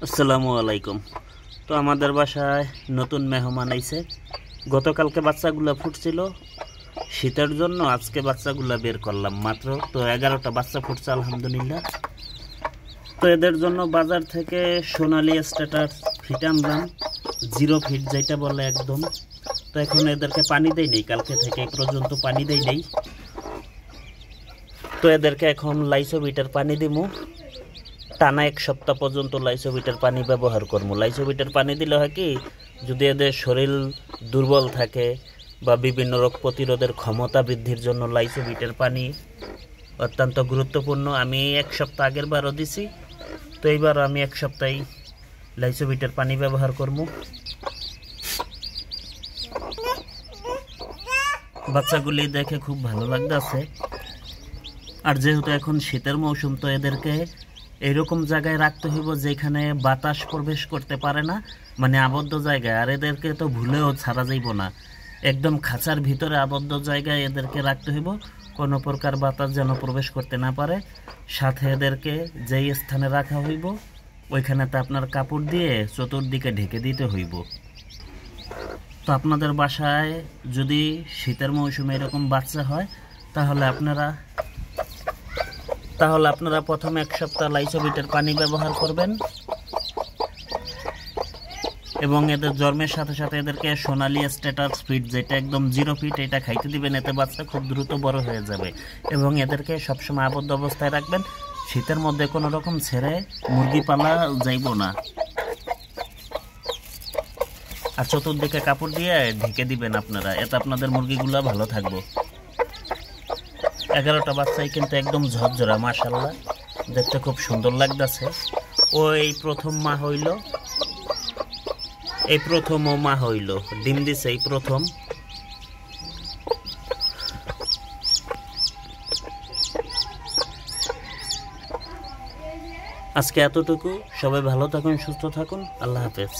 আসসালামু আলাইকুম। তো আমাদের বাসায় নতুন মেহমান আইছে। গতকালকে বাচ্চাগুলা ফুটছিল, শীতের জন্য আজকে বাচ্চাগুলা বের করলাম মাত্র। তো 11টা বাচ্চা ফুটছে আলহামদুলিল্লাহ। তো এদের জন্য বাজার থেকে সোনালি স্ট্যাটাস ফিট আনলাম, 0 ফিট যেটা বলে একদম। তো এখন এদেরকে পানি দেই নেই, কালকে থেকে এই পর্যন্ত পানি দেই নেই। তো এদেরকে এখন লাইসোবিটার পানি দিমু, টানা 1 সপ্তাহ পর্যন্ত লাইসোবিটার পানি ব্যবহার করবো। লাইসোবিটার পানি দিলে হয় কি, যদি এদের শরীর দুর্বল থাকে বা বিভিন্ন রোগ প্রতিরোধের ক্ষমতা বৃদ্ধির জন্য লাইসোবিটার পানি অত্যন্ত গুরুত্বপূর্ণ। আমি 1 সপ্তাহ আগের বারও দিছি, তো এইবার আমি 1 সপ্তাহে লাইসোবিটার পানি ব্যবহার করব। বাচ্চাগুলি দেখে খুব ভালো লাগতেছে। আর যেহেতু এখন শীতের মৌসুম, তো এদেরকে এইরকম জায়গায় রাখতে হইব যেখানে বাতাস প্রবেশ করতে পারে না, মানে আবদ্ধ জায়গায়। আর এদেরকে তো ভুলেও ছাড়া যাইব না, একদম খাঁচার ভিতরে আবদ্ধ জায়গায় এদেরকে রাখতে হইব, কোনো প্রকার বাতাস যেন প্রবেশ করতে না পারে। সাথে এদেরকে যেই স্থানে রাখা হইব ওইখানেতে আপনার কাপড় দিয়ে চতুর্দিকে ঢেকে দিতে হইব। তো আপনাদের বাসায় যদি শীতের মৌসুমে এরকম বাচ্চা হয় তাহলে আপনারা প্রথমে 1 সপ্তাহ লাইসোবিটার পানি ব্যবহার করবেন, এবং এদের জন্মের সাথে সাথে এদেরকে সোনালি স্ট্যাটাস ফিড, যেটা একদম 0 ফিট, এটা খাইতে দিবেন। এতে বাচ্চা খুব দ্রুত বড় হয়ে যাবে। এবং এদেরকে সবসময় আবদ্ধ অবস্থায় রাখবেন, শীতের মধ্যে কোনো রকম ছেড়ে মুরগি পালা যাইব না। আর চতুর্দিকে কাপড় দিয়ে ঢেকে দিবেন আপনারা, এতে আপনাদের মুরগিগুলো ভালো থাকবে। 11টা বাচ্চাই কিন্তু একদম ঝরঝরা, মাশাআল্লাহ, দেখতে খুব সুন্দর লাগতেছে। ওই প্রথম মা হইল, এই প্রথম ও মা হইল, ডিম দিছে এই প্রথম। আজকে এতটুকু। সবাই ভালো থাকুন, সুস্থ থাকুন, আল্লাহ হাফেজ।